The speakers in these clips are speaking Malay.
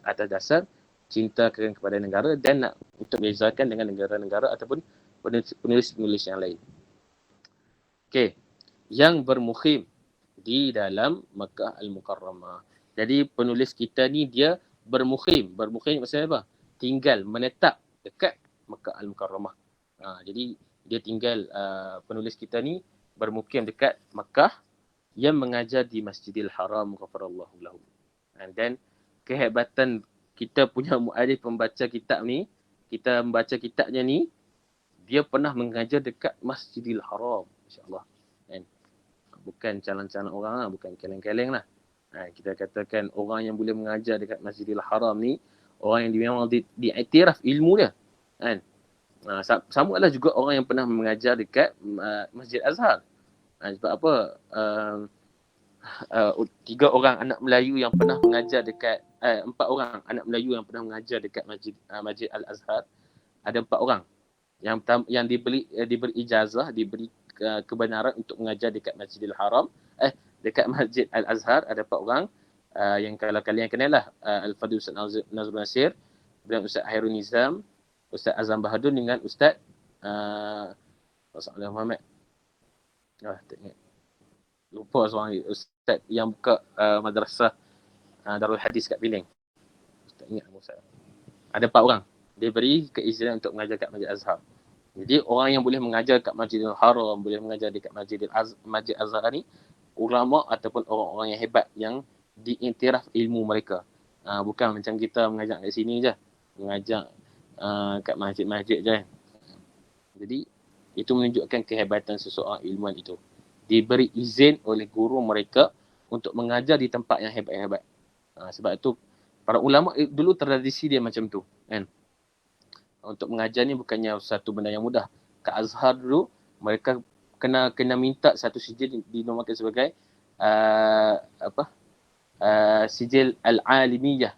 atas dasar cinta kepada negara dan nak untuk bezakan dengan negara-negara ataupun penulis-penulis yang lain. Okey, yang bermukim di dalam Makkah Al-Mukarramah. Jadi penulis kita ni dia bermukim. Bermukim maksudnya apa? Tinggal, menetap dekat Makkah Al-Mukarramah. Jadi dia tinggal, penulis kita ni bermukim dekat Makkah yang mengajar di Masjidil Haram ghafarallahu lahu. And then kehebatan kita punya mu'alif pembaca kitab ni, kita membaca kitabnya ni, dia pernah mengajar dekat Masjidil Haram, insya-Allah. Kan? Bukan calon-calon orang lah, bukan keleng-keleng lah. Kita katakan orang yang boleh mengajar dekat Masjidil Haram ni, orang yang memang diiktiraf ilmu dia. Kan? Sama lah juga orang yang pernah mengajar dekat Masjid Azhar. Sebab apa? 3 orang anak Melayu yang pernah mengajar dekat 4 orang anak Melayu yang pernah mengajar dekat Masjid Al-Azhar, ada 4 orang yang diberi ijazah, diberi kebenaran untuk mengajar dekat Masjidil Haram, dekat Masjid Al-Azhar ada 4 orang, yang kalau kalian kenal lah, Al-Fadhil Ustaz Nazrul Nasir, dan Ustaz Hairul Nizam, Ustaz Azam Bahadur dengan Ustaz Ustaz Muhammad. Tak ingat. Lupa seorang Ustaz yang buka madrasah Darul Hadis kat Penang. Tak ingat Ustaz. Ada 4 orang. Dia beri keizinan untuk mengajar kat Masjid Azhar. Jadi orang yang boleh mengajar kat Masjidil Haram, boleh mengajar dekat Masjid Azhar ni, ulama ataupun orang-orang yang hebat yang diiktiraf ilmu mereka. Bukan macam kita mengajar kat sini je. Mengajar kat masjid-masjid je. Jadi itu menunjukkan kehebatan seseorang ilmuwan itu. Diberi izin oleh guru mereka untuk mengajar di tempat yang hebat-hebat. Sebab itu para ulama dulu tradisi dia macam tu, kan? Untuk mengajar ni bukannya satu benda yang mudah. Kat Azhar dulu mereka kena minta satu sijil dinamakan sebagai sijil al-alimiyah.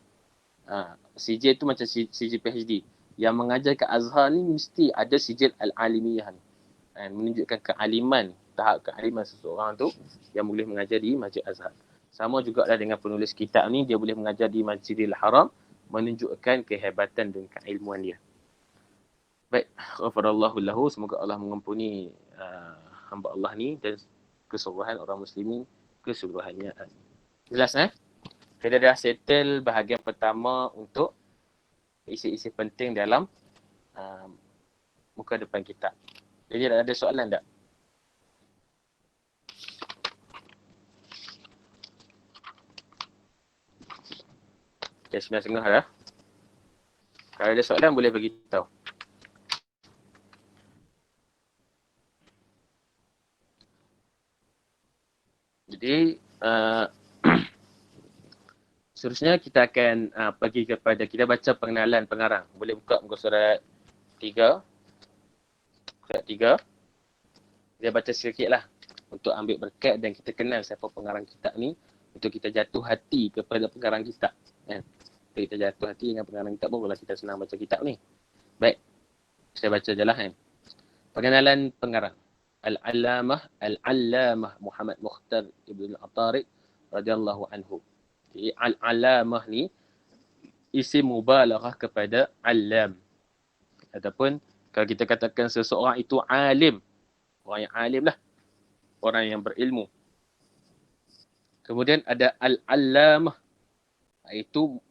Sijil tu macam sijil PhD. Yang mengajar kat Azhar ni mesti ada sijil al-alimiyah ni. Menunjukkan kealiman, tahap kealiman seseorang tu yang boleh mengajar di Masjid Azhar. Sama juga lah dengan penulis kitab ni, dia boleh mengajar di Masjidil Haram, menunjukkan kehebatan dan keilmuan dia. Baik, ghafarallahu lahu, semoga Allah mengampuni hamba Allah ni dan keseluruhan orang muslimin keseluruhannya. Jelas Kita dah settle bahagian pertama untuk isi-isi penting dalam muka depan kitab. Jadi ada soalan tak? Okay, 9.30 dah. Kalau ada soalan boleh bagi tahu. Jadi seterusnya kita akan pergi kepada, kita baca pengenalan pengarang. Boleh buka muka surat 3. Surat 3. Dia baca sikit lah untuk ambil berkat dan kita kenal siapa pengarang kitab ni, untuk kita jatuh hati kepada pengarang kitab. Kalau kita jatuh hati dengan pengarang kitab, barulah kita senang baca kitab ni. Baik, saya baca je lah. Pengenalan pengarang. Al-Allamah Muhammad Mukhtar Ibn Al-Atarid radhiyallahu anhu. Jadi Al-Allamah ni isim mubalaghah kepada alam. Ataupun kalau kita katakan seseorang itu alim, orang yang alim lah, orang yang berilmu. Kemudian ada Al-Allamah, itu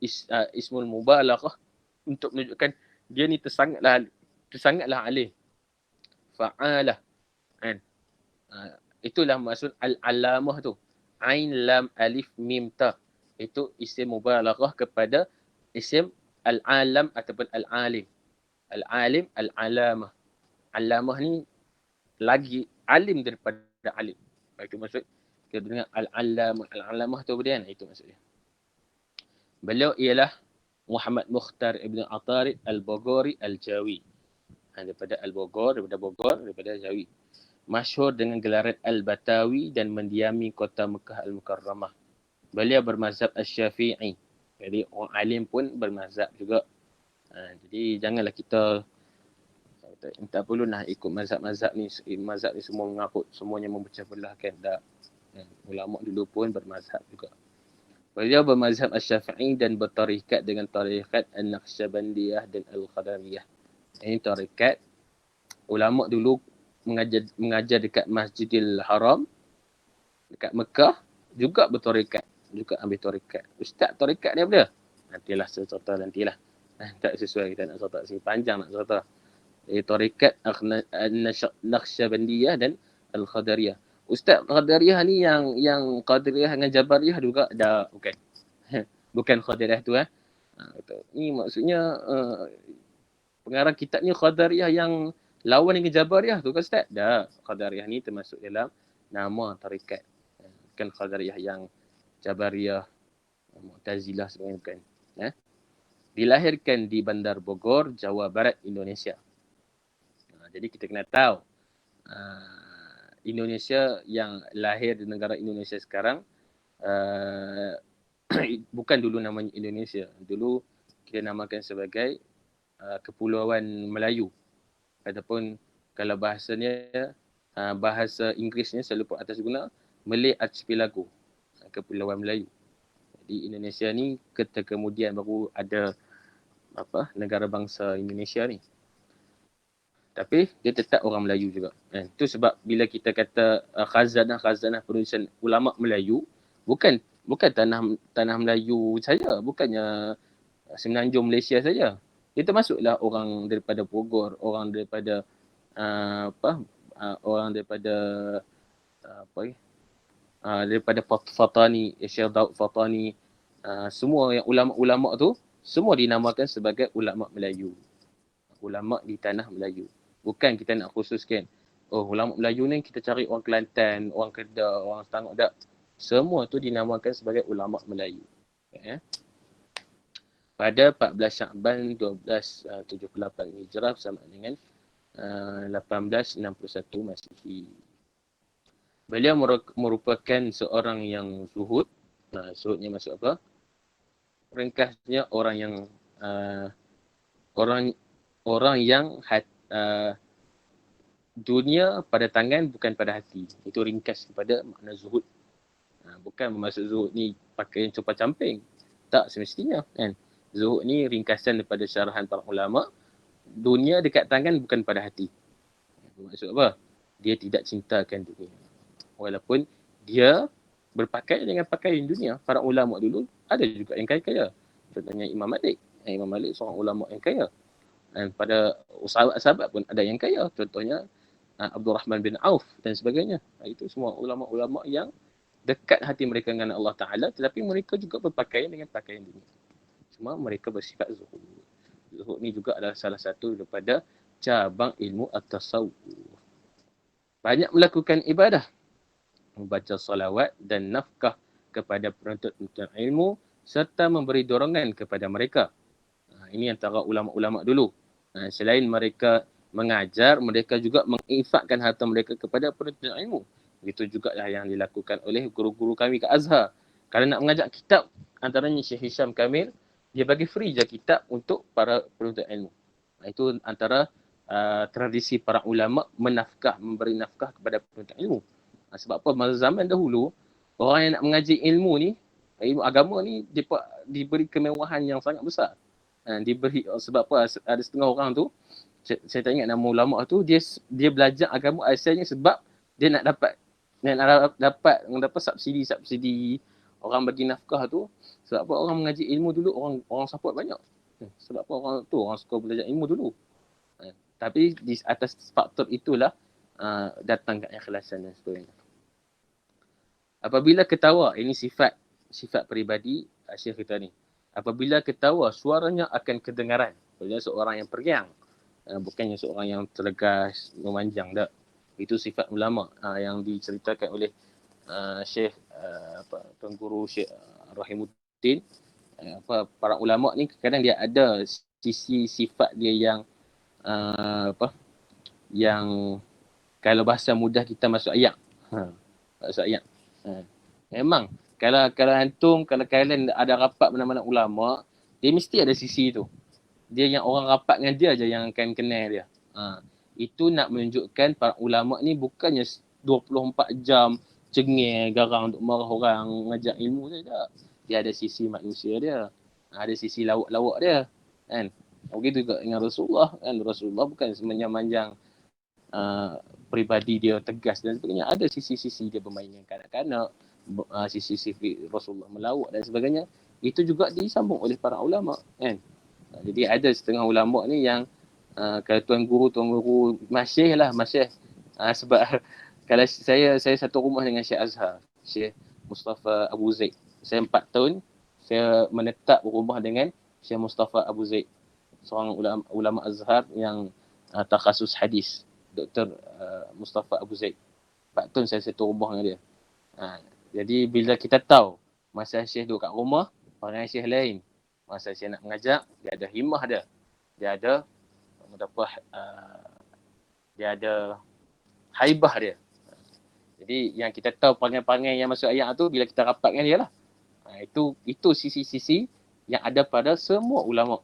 ismul mubalaghah untuk menunjukkan dia ni tersangatlah alim. Fa'alah. Itulah maksud Al-Allamah tu. Ain lam alif mim ta. Itu isim mubalaghah kepada isim al-alam ataupun al-alim. Al-alim, al-alamah. Alamah ni lagi alim daripada alim. Itu maksud kita dengar al-alamah. Al-alamah tu kemudian, itu maksudnya. Beliau ialah Muhammad Mukhtar Ibn Atarid Al-Boghori Al-Jawi. Daripada Al-Bogor, daripada Jawi. Masyhur dengan gelaran Al-Batawi dan mendiami kota Mekah Al-Mukarramah. Beliau bermazhab Asy-Syafi'i. Jadi orang alim pun bermazhab juga. Jadi janganlah kita tak perlu nak ikut mazhab-mazhab ni. Mazhab ni semua mengarut, semuanya memecah belahkan. Ulama dulu pun bermazhab juga. Beliau bermazhab Asy-Syafi'i dan bertarikat dengan tarikat An-Naqsyabandiyah dan Al-Qadariyah. Ini tarikat ulama dulu mengajar dekat Masjidil Haram dekat Mekah juga bertarikat, juga ambil tarikat. Ustaz tarikat ni apa dia? Nantilah saya cerita nantilah. Tak sesuai kita nak cerita sini, panjang nak cerita. Tarikat An-Naqsyabandiyah dan Al-Qadariyah. Ustaz Qadariyah ni yang Qadariyah dengan Jabariyah juga dah bukan. Bukan Qadariyah tu Ni maksudnya pengarang kitab ni Qadariyah yang lawan dengan Jabariyah tu kan Ustaz? Dah, Qadariyah ni termasuk dalam nama tarikat. Bukan Qadariyah yang Jabariyah, Mu'tazilah sebagainya bukan. Dilahirkan di Bandar Bogor, Jawa Barat, Indonesia. Jadi kita kena tahu Indonesia yang lahir di negara Indonesia sekarang bukan dulu namanya Indonesia. Dulu kita namakan sebagai Kepulauan Melayu. Ataupun kalau bahasanya bahasa Inggerisnya saya lupa atas guna Malay Archipelago, Kepulauan Melayu. Di Indonesia ni kemudian baru ada negara bangsa Indonesia ni. Tapi dia tetap orang Melayu juga. Itu sebab bila kita kata khazanah penulisan ulama Melayu, bukan tanah Melayu saja, bukannya Semenanjung Malaysia saja. Dia termasuklah orang daripada Bogor, orang daripada orang daripada daripada Fatani, Syekh Daud Fatani, semua yang ulama-ulama tu semua dinamakan sebagai ulama Melayu. Ulama di tanah Melayu. Bukan kita nak khususkan, ulama Melayu ni kita cari orang Kelantan, orang Kedah, orang Selangor, tak. Semua tu dinamakan sebagai ulama Melayu. Pada 14 Syakban 1278 Hijrah bersama dengan 1861 Masihi. Beliau merupakan seorang yang zuhud. Zuhudnya maksud apa? Ringkasnya orang yang dunia pada tangan bukan pada hati. Itu ringkas kepada makna zuhud. Bukan bermaksud zuhud ni pakai copa camping. Tak semestinya kan. Zuhud ni ringkasan daripada syarahan para ulama. Dunia dekat tangan bukan pada hati. Maksud apa? Dia tidak cintakan dunia. Walaupun dia berpakaian dengan pakaian dunia. Para ulama dulu ada juga yang kaya-kaya. Contohnya Imam Malik. Imam Malik seorang ulama yang kaya. Dan pada sahabat-sahabat pun ada yang kaya. Contohnya Abdul Rahman bin Auf dan sebagainya. Itu semua ulama-ulama yang dekat hati mereka dengan Allah Ta'ala. Tetapi mereka juga berpakaian dengan pakaian dunia. Cuma mereka bersifat zuhud. Zuhud ni juga adalah salah satu daripada cabang ilmu at-tasawuf. Banyak melakukan ibadah. Membaca salawat dan nafkah kepada penuntut ilmu serta memberi dorongan kepada mereka. Ini antara ulama-ulama dulu. Selain mereka mengajar, mereka juga menginfakkan harta mereka kepada penuntut ilmu. Itu juga yang dilakukan oleh guru-guru kami ke Azhar. Kalau nak mengajar kitab, antaranya Syekh Hisham Kamil, dia bagi free je kitab untuk para penuntut ilmu. Itu antara tradisi para ulama memberi nafkah kepada penuntut ilmu. Sebab apa? Masa zaman dahulu, orang yang nak mengaji ilmu ni, ilmu agama ni, diberi kemewahan yang sangat besar. Diberi sebab apa? Ada setengah orang tu, saya tak ingat nama ulama tu, dia belajar agama asalnya sebab dia nak dapat subsidi orang bagi nafkah tu. Sebab apa? Orang mengaji ilmu dulu, orang support banyak. Sebab apa? Orang suka belajar ilmu dulu. Tapi di atas faktor itulah datang keikhlasan dan sebagainya. Apabila ketawa, ini sifat peribadi Syekh kita ni. Apabila ketawa, suaranya akan kedengaran. Maksudnya seorang yang periang. Bukannya seorang yang terlegas, memanjang. Tak. Itu sifat ulama yang diceritakan oleh Syekh Tuan Guru Syekh Rahimuddin. Para ulama ni kadang dia ada sisi sifat dia yang yang kalau bahasa mudah kita masuk ayat. Masuk ayat. Memang kalau antum, kalau kalian ada rapat mana-mana ulama, dia mesti ada sisi tu. Dia yang orang rapat dengan dia je yang akan kenal dia. Itu nak menunjukkan para ulama ni bukannya 24 jam cengeng garang untuk marah orang, ngajak ilmu saja. dia ada sisi manusia dia, ada sisi lawak-lawak dia, kan. Begitu juga dengan Rasulullah, kan. Rasulullah bukan semanjang-manjang peribadi dia tegas dan sebagainya. Ada sisi-sisi dia bermain dengan kanak-kanak, sisi-sisi Rasulullah melawak dan sebagainya. Itu juga disambung oleh para ulama, kan. Jadi ada setengah ulama ni yang kalau tuan guru masyih lah, masyih. Sebab kalau saya satu rumah dengan Syekh Azhar, Syekh Mustafa Abu Zaid. Saya 4 tahun saya menetap berumah dengan Syekh Mustafa Abu Zaid, seorang ulama Azhar yang takhasus hadis. Dr. Mustafa Abu Zaid. 4 tahun saya satu rumah dengan dia. Jadi bila kita tahu masa Syekh duduk kat rumah, orang Syekh lain. Masa Syekh nak mengajar, dia ada himmah dia. Dia ada dia ada haibah dia. Jadi yang kita tahu perangai-perangai yang masuk ayat tu bila kita rapat dengan dia lah. Itu sisi-sisi yang ada pada semua ulama.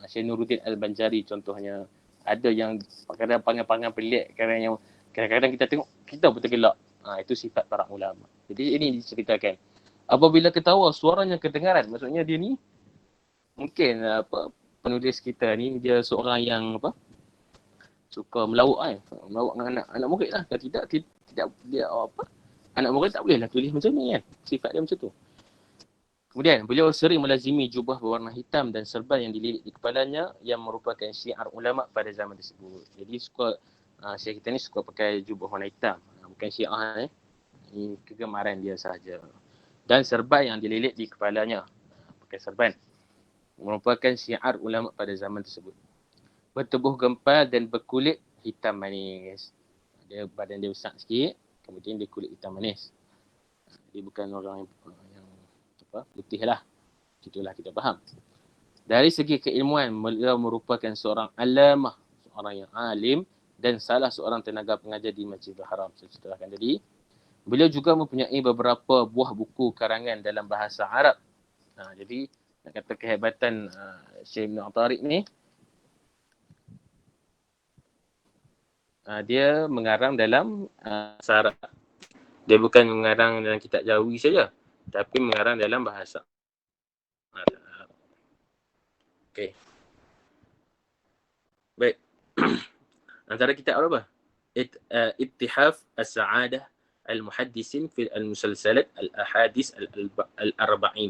Syekh Nuruddin Al-Banjari contohnya. Ada yang kadang-kadang perangai-perangai pelik, kadang-kadang kita tengok, kita pun tergelak. Itu sifat para ulama. Jadi ini diceritakan. Apabila ketawa, suaranya kedengaran. Maksudnya dia ni, mungkin penulis kita ni, dia seorang yang suka melawak melawak dengan anak murid lah. Kalau tidak dia anak murid tak boleh lah tulis macam ni kan. Sifat dia macam tu. Kemudian beliau sering melazimi jubah berwarna hitam dan serban yang dililit di kepalanya yang merupakan syiar ulama pada zaman tersebut. Jadi Syekh kita ni suka pakai jubah warna hitam. Bukan syiar ini kegemaran dia sahaja. Dan serban yang dililit di kepalanya, pakai serban, merupakan syiar ulama pada zaman tersebut. Bertubuh gempal dan berkulit hitam manis. Badan dia besar sikit, kemudian dia kulit hitam manis. Dia bukan orang yang putih lah. Itulah kita faham. Dari segi keilmuan, beliau merupakan seorang alamah, seorang yang alim dan salah seorang tenaga pengajar di Masjidil Haram. Saya ceritakan tadi. Beliau juga mempunyai beberapa buah buku karangan dalam bahasa Arab. Jadi nak kata kehebatan Syekh Ibn Atariq ni, dia mengarang dalam bahasa Arab. Dia bukan mengarang dalam kitab Jawi saja, tapi mengarang dalam bahasa Arab. Okey. Baik. Antara kitab apa? Ittihaf As-Sa'adah Al-Muhaddisin fi Al-Musalsalat Al-Ahadis Al-Arba'in.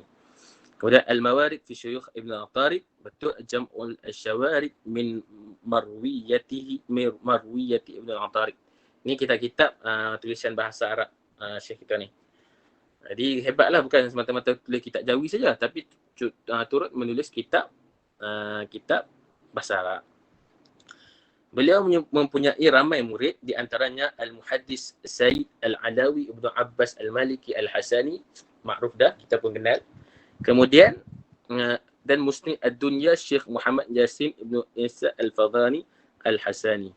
Kemudian Al-Mawarid fi Syuyukh Ibn Atariq, betul Jam'ul Asyawarid min marwiyati Ibn Atariq. Ini kitab-kitab tulisan bahasa Arab Syekh kita ni. Jadi hebatlah, bukan semata-mata tulis kitab Jawi saja, tapi turut menulis kitab bahasa Arab. Beliau mempunyai ramai murid, di antaranya Al-Muhaddis Sayyid Al-Adawi Ibn Abbas Al-Maliki Al-Hasani, makruf dah, kita pun kenal. Kemudian dan Musnid Ad-Dunya Syekh Muhammad Yasin Ibn Isa Al-Fadhani Al-Hasani.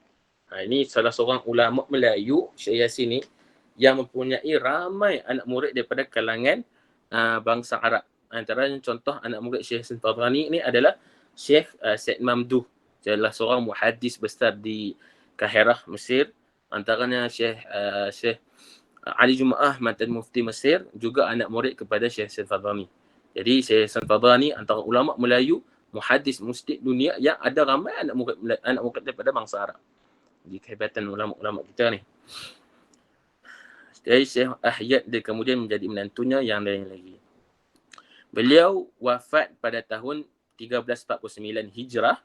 Ini salah seorang ulama Melayu, Syekh Yasin ni, yang mempunyai ramai anak murid daripada kalangan bangsa Arab. Antaranya contoh anak murid Syekh Yasin Fadhani ni adalah Syekh Said Mamduh. Dia adalah seorang muhaddis besar di Kahirah, Mesir. Antaranya Syekh Ali Jumaah, mantan mufti Mesir, juga anak murid kepada Syekh Yasin Fadhani. Jadi Syekh Yasin Fadhani antara ulama Melayu, muhaddis mustid dunia yang ada ramai anak murid daripada bangsa Arab. Jadi kehebatan ulama-ulama kita ni. Jadi Syekh Ahyad dia kemudian menjadi menantunya yang lain lagi. Beliau wafat pada tahun 1349 Hijrah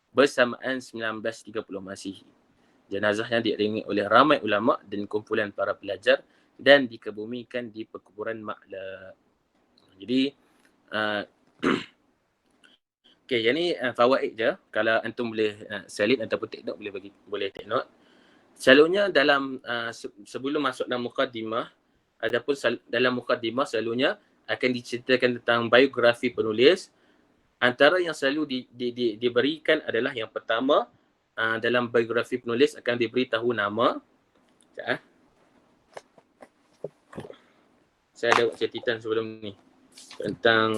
bersamaan 1930 Masihi. Jenazahnya diiringi oleh ramai ulama dan kumpulan para pelajar dan dikebumikan di perkuburan Ma'la. Jadi okey, yang ni fawaid je. Kalau antum boleh salin ataupun take note, boleh take note. Selalunya dalam sebelum masuk dalam mukadimah, adapun dalam mukadimah selalunya akan diceritakan tentang biografi penulis. Antara yang selalu diberikan adalah yang pertama, dalam biografi penulis akan diberitahu nama. Saya ada buat catatan sebelum ni tentang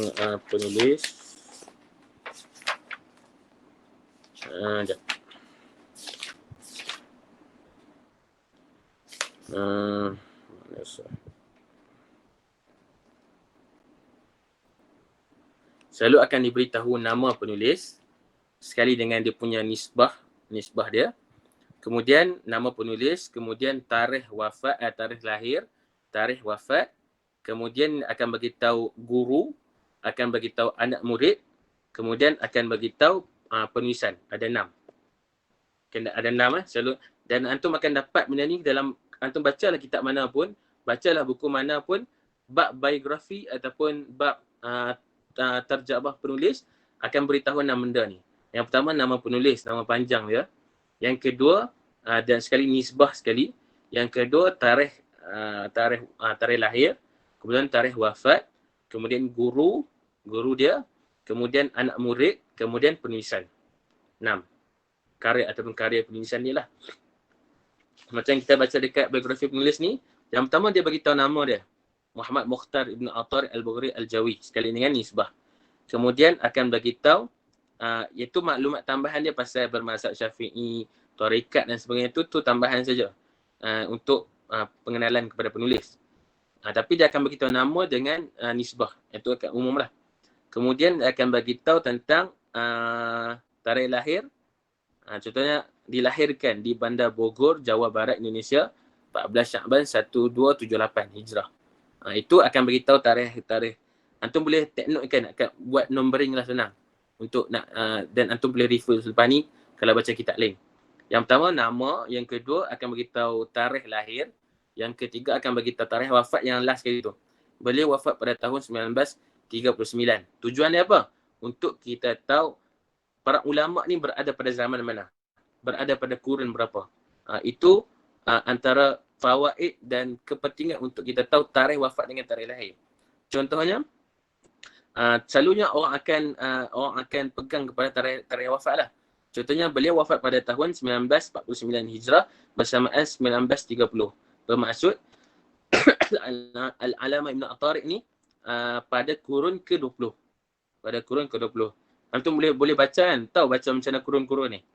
penulis. Sekejap. selalu akan diberitahu nama penulis sekali dengan dia punya nisbah dia. Kemudian nama penulis, kemudian tarikh wafat, tarikh lahir, tarikh wafat. Kemudian akan bagi tahu guru, akan bagi tahu anak murid, kemudian akan bagi tahu penulisan. Ada 6. Ada 6 selalu, dan antum akan dapat benda ni dalam antum bacalah kitab mana pun, bacalah buku mana pun, bab biografi ataupun bab terjabah penulis akan beritahu 6 benda ni. Yang pertama nama penulis, nama panjang dia. Yang kedua dan sekali nisbah sekali. Yang kedua tarikh lahir, kemudian tarikh wafat, kemudian guru dia, kemudian anak murid, kemudian penulisan. 6. Karya ataupun karya penulisan ni lah. Macam kita baca dekat biografi penulis ni, yang pertama dia bagi tahu nama dia. Muhammad Mukhtar Ibn Attar Al-Bughri Al-Jawi, sekali dengan nisbah. Kemudian akan bagi tahu iaitu maklumat tambahan dia pasal bermazhab Syafi'i, tarekat dan sebagainya tu tambahan saja untuk pengenalan kepada penulis. Tapi dia akan bagi tahu nama dengan nisbah, itu akan umum lah. Kemudian akan bagi tahu tentang tarikh lahir. Contohnya dilahirkan di Bandar Bogor, Jawa Barat, Indonesia 14 Syakban 1278 Hijrah. Itu akan bagi tahu tarikh. Antum boleh take note kan, akan buat numbering lah senang untuk nak dan antum boleh refer selepas ni kalau baca kitab lain. Yang pertama nama, yang kedua akan bagi tahu tarikh lahir, yang ketiga akan bagi tahu tarikh wafat yang last kali tu. Beliau wafat pada tahun 1939. Tujuan dia apa? Untuk kita tahu para ulama ni berada pada zaman mana, berada pada kurun berapa. Itu antara fawaid dan kepentingan untuk kita tahu tarikh wafat dengan tarikh lahir. Contohnya, selalunya orang akan pegang kepada tarikh wafat lah. Contohnya beliau wafat pada tahun 1949 Hijrah bersamaan 1930. Bermaksud Al-Alamah Ibn At-Tariq ni pada kurun ke-20. Pada kurun ke-20. Antum boleh baca kan, tahu baca macam mana kurun-kurun ni.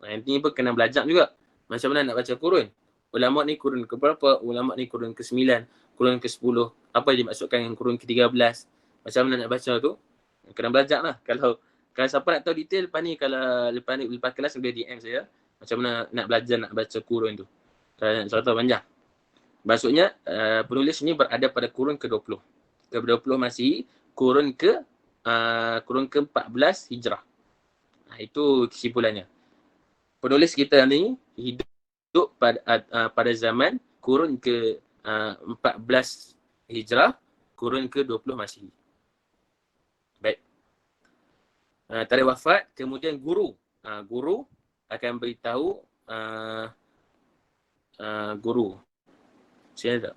Ini pun kena belajar juga. Macam mana nak baca kurun. Ulama ni kurun ke berapa, ulama ni kurun ke-9, kurun ke-10. Apa yang dimaksudkan dengan kurun ke-13. Macam mana nak baca tu, kena belajar lah. Kalau siapa nak tahu detail, lepas kelas boleh DM saya. Macam mana nak belajar nak baca kurun tu. Kalau nak tahu panjang. Maksudnya penulis ni berada pada kurun ke-20. Ke-20 Masihi, kurun ke-14 Hijrah. Itu kesimpulannya. Penulis kita ni hidup pada zaman kurun ke-14 Hijrah, kurun ke-20 Masihi. Baik. Tarikh wafat, kemudian guru. Guru akan beritahu guru. Saya tak.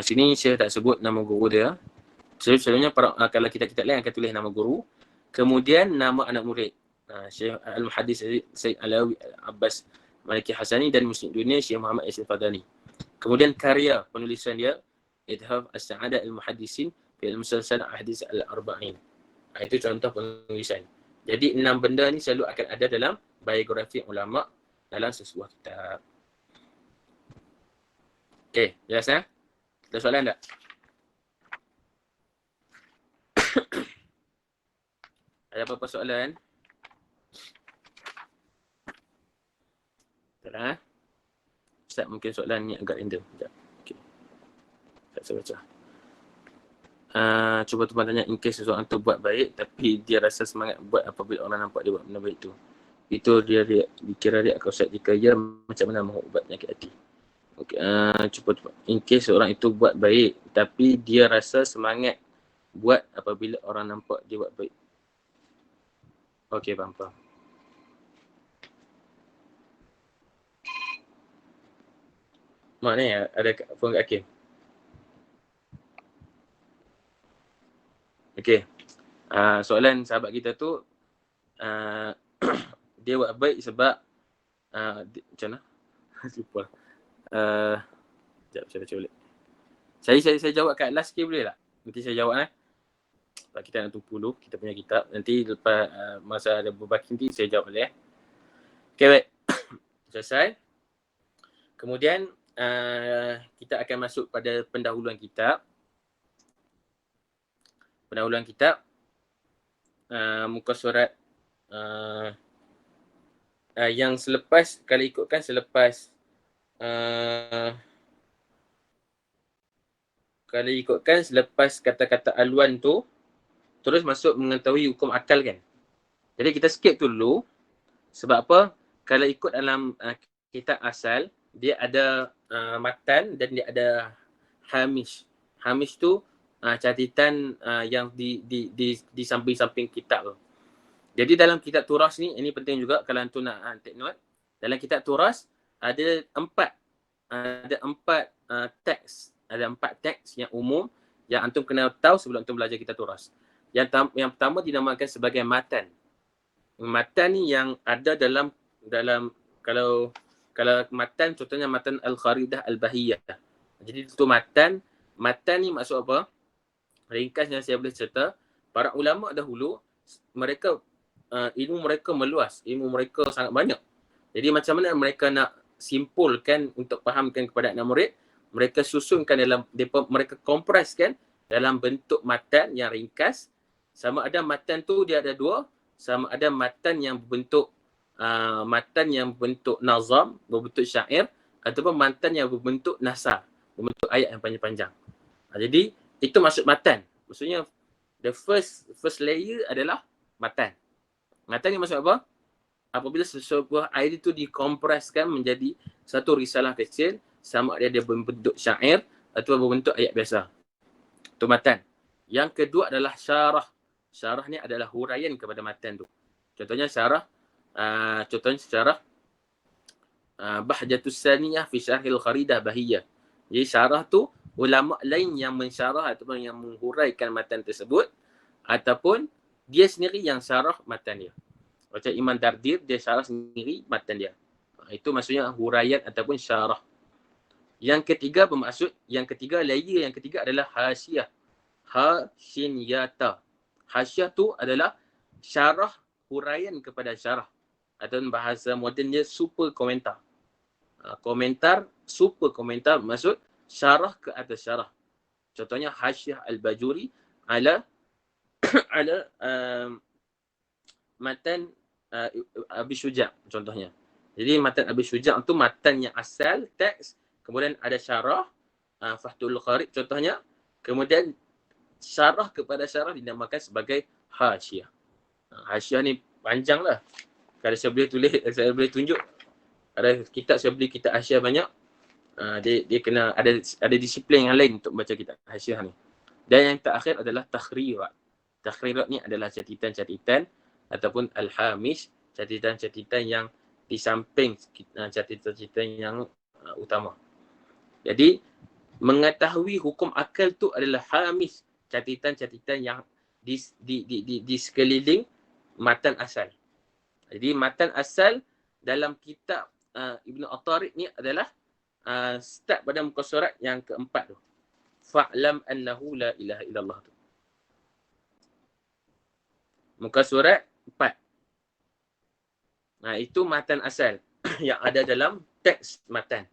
Sini saya tak sebut nama guru dia. Selalunya kalau kita lain akan tulis nama guru. Kemudian nama anak murid. Syekh Al-Muhaddis Sayyid Alawi Abbas Maliki Hasani dan Muslim Dunia Syekh Muhammad Yasin Fadani. Kemudian karya penulisan dia Ithaf As-Sa'adah Al-Muhaddisin fi Al-Musalsal Ahadits Al-Arba'in. Itu contoh penulisan. Jadi 6 benda ni selalu akan ada dalam biografi ulama dalam sesebuah kitab. Okey, jelas ya? Ada soalan tak? Ada apa-apa soalan? Tak. Ustaz, mungkin soalan ni agak random. Sekejap. Okay. Tak saya baca. Cuba tuan tanya, in case seseorang tu buat baik tapi dia rasa semangat buat apabila orang nampak dia buat benda baik tu. Itu dia dikira dia ke Ustaz? Jika ya, macam mana mahu ubat penyakit hati? Okay. Cuba in case orang itu buat baik tapi dia rasa semangat buat apabila orang nampak dia buat baik. Okey, faham. Mak ni ada phone kat Hakim. Okey. Soalan sahabat kita tu dia buat baik sebab macam mana? Lupa. Sekejap saya baca balik. Saya jawab kat last sikit boleh tak? Nanti saya jawab sebab kita nak tunggu dulu kita punya kitab. Nanti lepas masa ada berbaki nanti saya jawab boleh. Okey, baik. Selesai. Kemudian kita akan masuk pada pendahuluan kitab. pendahuluan kitab, muka surat yang selepas, kalau ikutkan selepas kalau ikutkan selepas kata-kata aluan tu terus masuk mengetahui hukum akal kan. Jadi kita skip tu dulu. Sebab apa? Kalau ikut dalam kitab asal, dia ada matan dan dia ada hamish. Hamish tu catatan yang di samping-samping kitab tu. Jadi dalam kitab turas ni, ini penting juga kalau antum nak take note. Dalam kitab turas ada empat teks. Ada empat teks yang umum yang antum kena tahu sebelum antum belajar kitab turas. Yang pertama dinamakan sebagai matan. Matan ni yang ada dalam kalau matan, contohnya matan Al-Kharidah Al-Bahiyah. Jadi itu matan ni maksud apa? Ringkas yang saya boleh cerita, para ulama dahulu mereka ilmu mereka meluas, ilmu mereka sangat banyak. Jadi macam mana mereka nak simpulkan untuk fahamkan kepada anak murid, mereka susunkan dalam, mereka kompreskan dalam bentuk matan yang ringkas. Sama ada matan tu dia ada dua, sama ada matan yang berbentuk nazam, berbentuk syair, ataupun matan yang berbentuk nasar, berbentuk ayat yang panjang-panjang. Jadi itu maksud matan. Maksudnya the first layer adalah matan. Matan ni maksud apa? Apabila sebuah idea itu dikompreskan menjadi satu risalah kecil, sama ada dia berbentuk syair atau berbentuk ayat biasa. Itu matan. Yang kedua adalah syarah. Syarah ni adalah huraian kepada matan tu. Contohnya syarah Bahjatus Saniyah fi Syarhil Kharidah Bahiyah. Jadi syarah tu ulama lain yang mensyarah ataupun yang menghuraikan matan tersebut, ataupun dia sendiri yang syarah matan dia. Macam Imam Dardir, dia syarah sendiri matan dia. Itu maksudnya huraian ataupun syarah. Yang ketiga layer yang ketiga adalah hasyiah. Hasyinyata. Hasyiah tu adalah syarah huraian kepada syarah. Atau bahasa moden dia super komentar. Komentar, super komentar maksud syarah ke atas syarah. Contohnya Hasyiah Al-Bajuri ala matan Abi Syuja' contohnya. Jadi matan Abi Syuja' tu matan yang asal, teks, kemudian ada syarah, Fathul Qarib contohnya, kemudian syarah kepada syarah dinamakan sebagai hasyiah. Hasyiah ni panjang lah. Kalau saya boleh tulis, saya boleh tunjuk. Ada kitab, saya beli kitab hasyiah banyak. Dia kena ada disiplin yang lain untuk baca kitab hasyiah ni. Dan yang terakhir adalah takhrirat. Takhrirat ni adalah catatan-catatan ataupun al-hamish, catatan-catatan yang di samping catatan-catatan yang utama. Jadi mengetahui hukum akal tu adalah hamish, catatan-catatan yang di sekeliling matan asal. Jadi matan asal dalam kitab Ibn At-Tariq ni adalah start pada muka surat yang keempat tu. Fa'lam annahu la ilaha illallah tu. Muka surat 4. Itu matan asal yang ada dalam teks matan.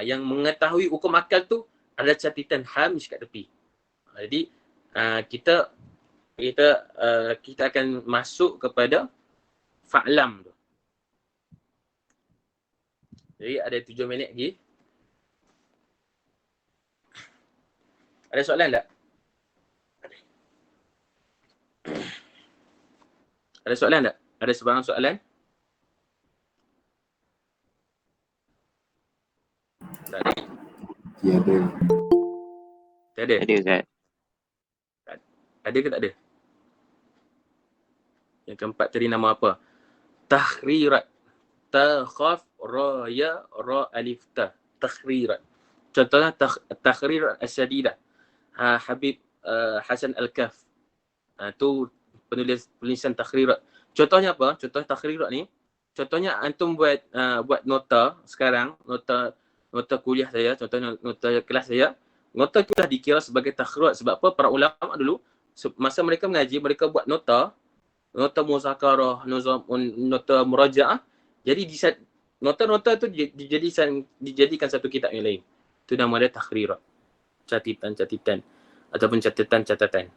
Yang mengetahui hukum akal tu ada catatan hamish kat tepi. Jadi kita akan masuk kepada fa'lam tu. Jadi ada 7 minit lagi. Ada soalan tak? Ada soalan tak? Ada sebarang soalan? Tak ada. Tiada. Tak ada? Ada Ustaz. Ada ke tak ada? Yang keempat tadi nama apa? Takhrirat. Ta, khaf, ra, ya, ra, alif, ta. Takhrirat. Contohnya takhrirat as-sadidah. Habib Hasan Al-Kaf. Tu penulisan takhrirat. Contohnya apa? Contoh takhrirat ni. Contohnya antum buat nota sekarang, nota kuliah saya, contohnya nota kelas saya. Nota tu dah dikira sebagai takhrirat sebab apa? Para ulama dulu masa mereka mengaji, mereka buat nota muzakarah, nota murajaah. Jadi nota-nota tu dijadikan satu kitab yang lain. Itu nama dia takhrirat. Catatan ataupun catatan.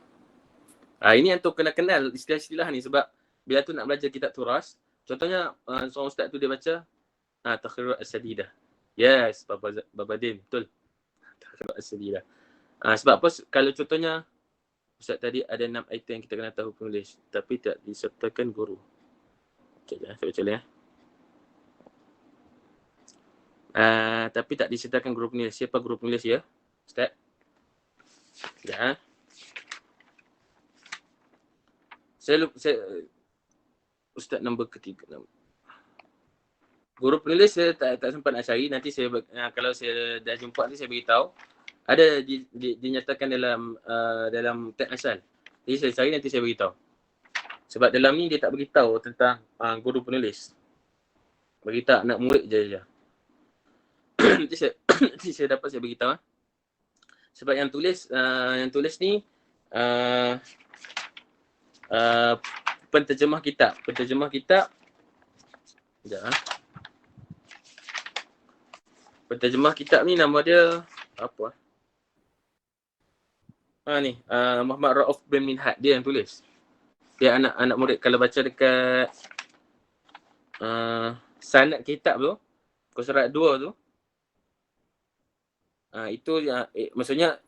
Ini yang tu kena kenal istilah-istilah ni sebab bila tu nak belajar kitab turas, contohnya seorang ustaz tu dia baca Takhrur As-Sadidah. Yes, Baba Din, betul. Takhrur As-Sadidah. Sebab apa kalau contohnya ustaz tadi ada 6 item yang kita kena tahu penulis tapi tak disertakan guru. Okey, saya baca ya. Tapi tak disertakan guru penulis. Siapa guru penulis ya? Ustaz? Ya. Saya Ustaz nombor ketiga. Guru penulis saya tak sempat nak cari. Nanti saya kalau saya dah jumpa nanti saya beritahu. Ada dinyatakan dalam teks asal. Jadi saya cari nanti saya beritahu. Sebab dalam ni dia tak beritahu tentang guru penulis. Beritahu anak murid je. nanti saya dapat saya beritahu. Sebab yang tulis ni penterjemah kitab. Sekejap. Penterjemah kitab ni nama dia apa? Ni Muhammad Rauf bin Minhad, dia yang tulis. Dia anak murid kalau baca dekat sanad kitab tu, muka surat 2 tu. Itu maksudnya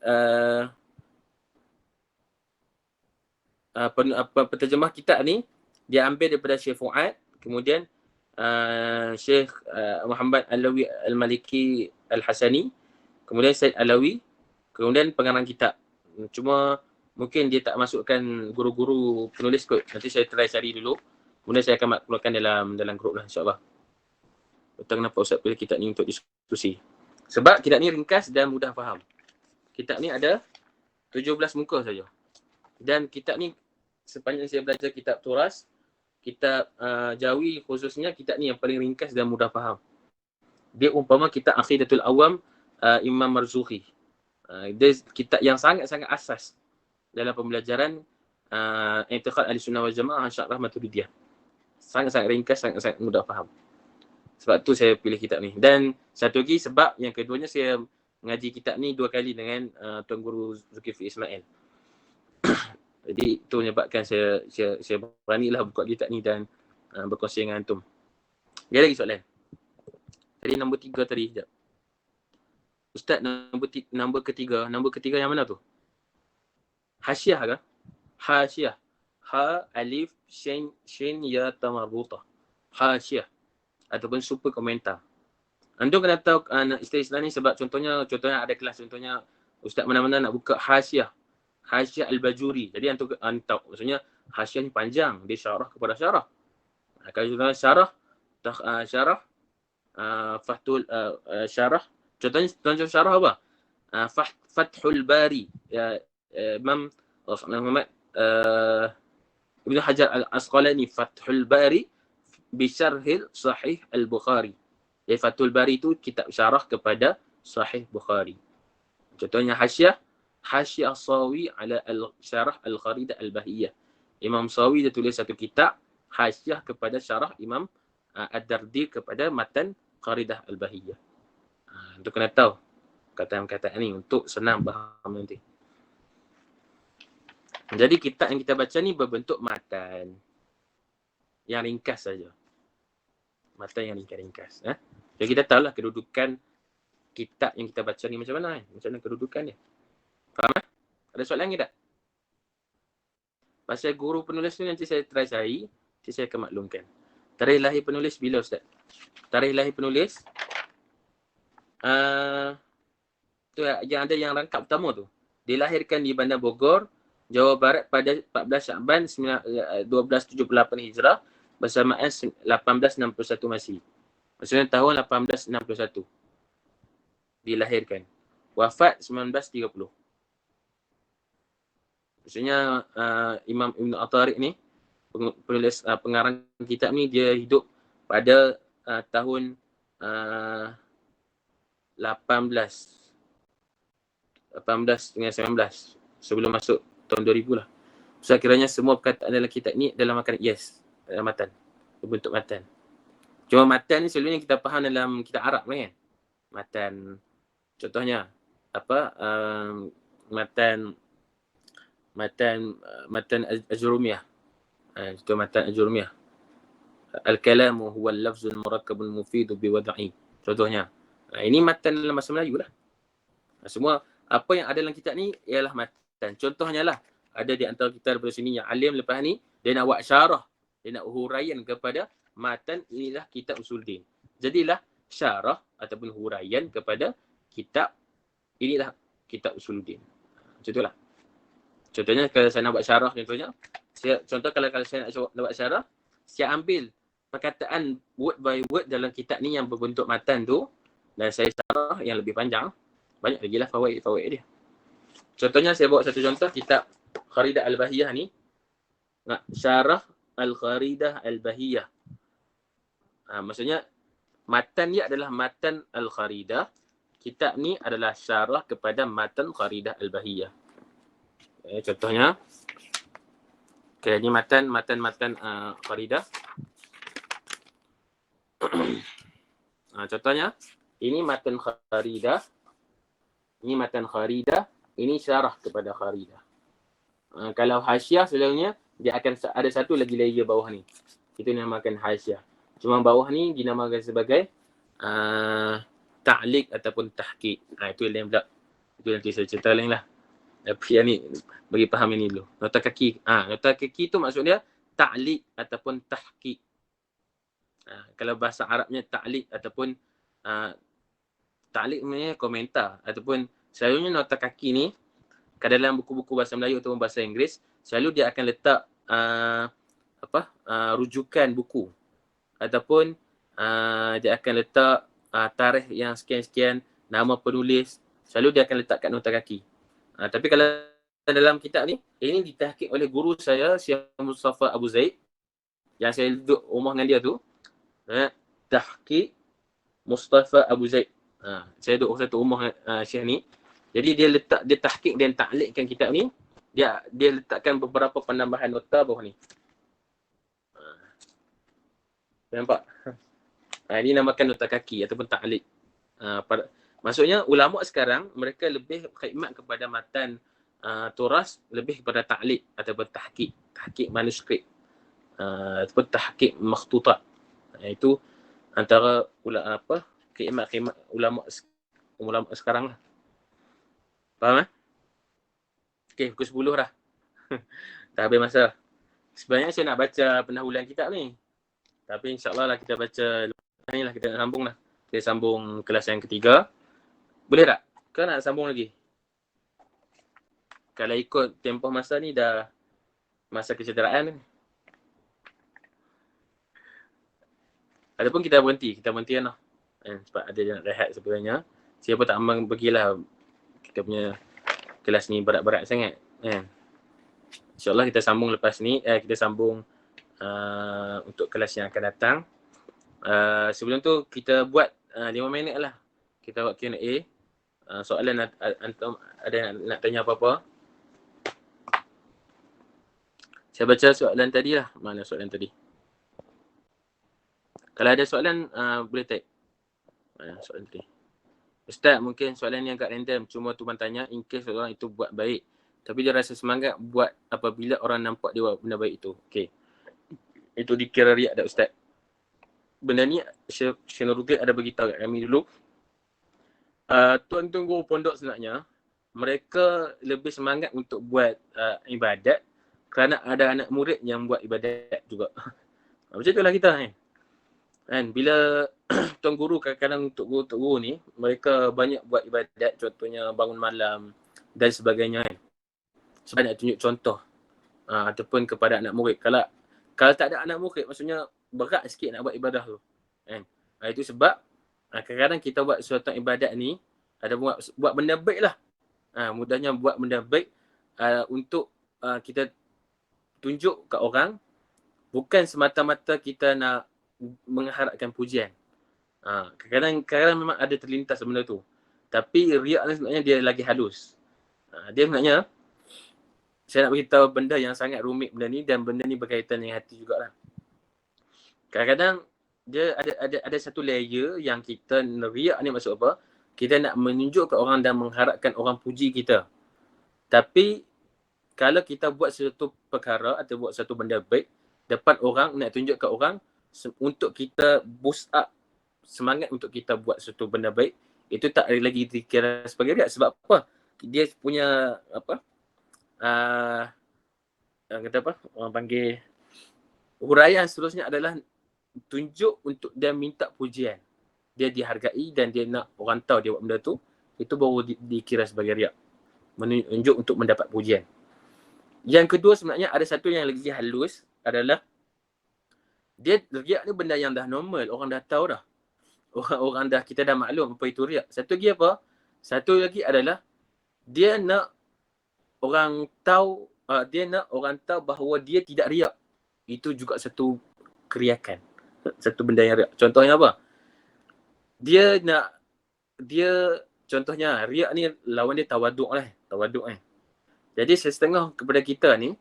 penterjemah kitab ni dia ambil daripada Syekh Fuad, kemudian Syekh Muhammad Alawi Al-Maliki Al-Hasani, kemudian Syed Alawi, kemudian pengarang kitab. Cuma mungkin dia tak masukkan guru-guru penulis kot. Nanti saya try cari dulu. Kemudian saya akan keluarkan dalam grup lah, insyaAllah. Betul kenapa Ustaz pilih kitab ni untuk diskusi. Sebab kitab ni ringkas dan mudah faham. Kitab ni ada 17 muka saja. Dan kitab ni sepanjang saya belajar kitab turas, kitab Jawi khususnya, kitab ni yang paling ringkas dan mudah faham. Dia umpama kitab Aqidatul Awam Imam Marzuki. Dia kitab yang sangat-sangat asas dalam pembelajaran i'tiqad Ahlussunnah wal Jamaah Syarah Maturidiyah. Sangat-sangat ringkas, sangat-sangat mudah faham. Sebab tu saya pilih kitab ni. Dan satu lagi sebab yang keduanya saya mengaji kitab ni 2 kali dengan Tuan Guru Zulkifli Ismail. Jadi itu menyebabkan saya beranilah buka kitab ni dan berkongsi dengan antum. Ada lagi soalan? Tadi nombor 3 tadi. Sekejap. Ustaz, nombor ketiga yang mana tu? Hasyiah ke? Hasyiah. Ha, alif, shin, ya, tamarbuta. Hasyiah. Ataupun super komentar. Antum kena tahu istilah-istilah ni sebab contohnya ada kelas, contohnya Ustaz mana-mana nak buka hasyiah. Hasyiah Al-Bajuri. Jadi antum tahu, maksudnya hasyiah ni panjang. Dia syarah kepada syarah. Kalau contohnya syarah, Fathul syarah. Contohnya syarah apa? Fathul Bari. Imam Muhammad Ibn Hajar Al-Asqalani, Fathul Bari Bisyarhil Sahih Al-Bukhari. Jadi Fathul Bari itu kitab syarah kepada Sahih Bukhari. Contohnya Hasyiah Sawi ala Syarah Al-Kharidah Al-Bahiyah. Imam Sawi dia tulis satu kitab hasyiah kepada syarah Imam Ad-Dardi kepada matan Kharidah Al-Bahiyah. Untuk kena tahu kata-kata ni untuk senang faham nanti. Jadi kitab yang kita baca ni berbentuk matan yang ringkas saja. Matan yang ringkas. Jadi kita tahulah kedudukan kitab yang kita baca ni macam mana kan? Macam mana kedudukan dia. Faham kan? Ada soalan lagi tak? Pasal guru penulis ni nanti saya try cari, nanti saya akan maklumkan. Tarikh lahir penulis bila Ustaz? Tarikh lahir penulis tu yang ada yang rangkap pertama tu. Dilahirkan di Bandar Bogor, Jawa Barat pada 14 Syakban 1278 Hijrah bersamaan 1861 Masih. Maksudnya tahun 1861 dilahirkan. Wafat 1930. Maksudnya Imam Ibn At-Tariq ni penulis pengarang kitab ni dia hidup pada tahun 18 dengan 19 sebelum masuk tahun 2000 lah. So kiranya semua perkataan dalam kitab ni dalam dalam matan, berbentuk matan. Cuma matan ni selalunya kita faham dalam kitab Arab kan. Matan contohnya apa matan matan Ajrumiyah. Contoh matan Ajrumiyah. Al-kalamu huwa al-lafzul murakkabul mufidu biwad'i. Contohnya. Ini matan dalam bahasa Melayu lah. Semua apa yang ada dalam kitab ni ialah matan. Contohnya lah, ada di antara kita daripada sini yang alim lepas ni, dia nak buat syarah. Dia nak huraian kepada matan, inilah kitab Usuluddin. Jadilah syarah ataupun huraian kepada kitab, inilah kitab Usuluddin. Macam itulah. Contohnya kalau saya nak buat syarah, kalau saya nak buat syarah, saya ambil perkataan word by word dalam kitab ni yang berbentuk matan tu, dan saya syarah yang lebih panjang. Banyak lagi lah fawaid dia. Contohnya saya bawa satu contoh kitab Kharidah Al-Bahiyah ni. Syarah Al-Kharidah Al-Bahiyah. Maksudnya matan dia adalah matan Al-Kharidah. Kitab ni adalah syarah kepada matan Kharidah Al-Bahiyah. Contohnya, ini matan Kharidah. Contohnya, ini matan Kharidah. Ini matan Kharidah, ini syarah kepada Kharidah. Kalau hasyiah selalunya, dia akan ada satu lagi layer bawah ni. Itu dinamakan hasyiah. Cuma bawah ni dinamakan sebagai ta'liq ataupun tahqiq. Itu lain pula. Itu nanti saya cerita lain lah. Tapi yang ni, bagi faham ini dulu. Nota kaki. Nota kaki tu maksud dia ta'liq ataupun tahqiq. Kalau bahasa Arabnya ta'liq ataupun ta'liq maknanya komentar, ataupun selalunya nota kaki ni dalam buku-buku bahasa Melayu ataupun bahasa Inggeris, selalu dia akan letak rujukan buku, ataupun dia akan letak tarikh yang sekian-sekian, nama penulis, selalu dia akan letak kat nota kaki. Tapi kalau dalam kitab ni, ini ditahqiq oleh guru saya, Syekh Mustafa Abu Zaid, yang saya duduk rumah dengan dia tu. Tahqiq Mustafa Abu Zaid. Saya duduk satu rumah Syekh ni. Jadi dia tahqiq dan ta'liqkan kitab ni. Dia letakkan beberapa penambahan nota bawah ni. Nampak? Ini namakan nota kaki ataupun ta'liq. Maksudnya ulama sekarang mereka lebih khidmat kepada matan turas, lebih kepada ta'liq ataupun tahqiq manuskrip ataupun tahqiq makhtutat. Itu antara khidmat ulama sekarang lah. Faham? Okey, pukul 10 dah. Dah habis masa. Sebenarnya saya nak baca pendahuluan kitab ni. Tapi insyaAllah lah kita baca ni lah, kita nak sambung lah. Kita sambung kelas yang ketiga. Boleh tak? Kau nak sambung lagi? Kalau ikut tempoh masa ni dah masa kecederaan ni. Ataupun kita berhenti lah. Sebab ada yang nak rehat sebenarnya. Siapa tak ambang pergilah. Kita punya kelas ni berat-berat sangat. InsyaAllah kita sambung lepas ni. Kita sambung untuk kelas yang akan datang. Sebelum tu kita buat 5 minit lah. Kita buat Q&A. Soalan antum ada yang nak tanya apa-apa? Saya baca soalan tadi lah. Mana soalan tadi? Kalau ada soalan boleh type. Mana soalan tadi? Ustaz, mungkin soalan ni agak random. Cuma tuan tanya in case orang itu buat baik. Tapi dia rasa semangat buat apabila orang nampak dia buat benda baik itu. Okey. Itu dikira riak tak Ustaz? Benda ni Syekh Nuruddin ada beritahu kat kami dulu. Tuan-tuan guru pondok sebenarnya mereka lebih semangat untuk buat ibadat kerana ada anak murid yang buat ibadat juga. Macam itulah kita kan. Bila tuan guru kadang-kadang untuk guru ni mereka banyak buat ibadat, contohnya bangun malam dan sebagainya kan. Sebab nak tunjuk contoh ataupun kepada anak murid. Kalau tak ada anak murid maksudnya berat sikit nak buat ibadah tu kan. Itu sebab kadang-kadang kita buat suatu ibadat ni ada buat benda baik lah. Mudahnya buat benda baik untuk kita tunjuk kat orang, bukan semata-mata kita nak mengharapkan pujian. Kadang-kadang memang ada terlintas benda tu. Tapi riak ni sebenarnya dia lagi halus. Dia sebenarnya saya nak beritahu benda yang sangat rumit benda ni, dan benda ni berkaitan dengan hati jugalah. Kadang-kadang dia ada satu layer yang kita riak ni maksud apa? Kita nak menunjuk ke orang dan mengharapkan orang puji kita. Tapi kalau kita buat sesuatu perkara atau buat satu benda baik depan orang, nak tunjuk ke orang untuk kita boost up semangat untuk kita buat sesuatu benda baik, itu tak lagi dikira sebagai riak. Sebab apa? Dia punya apa? Kata apa? Orang panggil huraian seterusnya adalah tunjuk untuk dia minta pujian. Dia dihargai dan dia nak orang tahu dia buat benda tu, itu baru dikira sebagai riak. Menunjuk untuk mendapat pujian. Yang kedua sebenarnya ada satu yang lagi halus adalah dia riak ni benda yang dah normal, orang dah tahu dah. Orang dah, kita dah maklum apa itu riak. Satu lagi apa? Satu lagi adalah dia nak orang tahu, dia nak orang tahu bahawa dia tidak riak. Itu juga satu keriakan. Satu benda yang riak. Contohnya apa? Contohnya riak ni lawan dia tawaduk lah. Tawaduk kan. Jadi setengah kepada kita ni,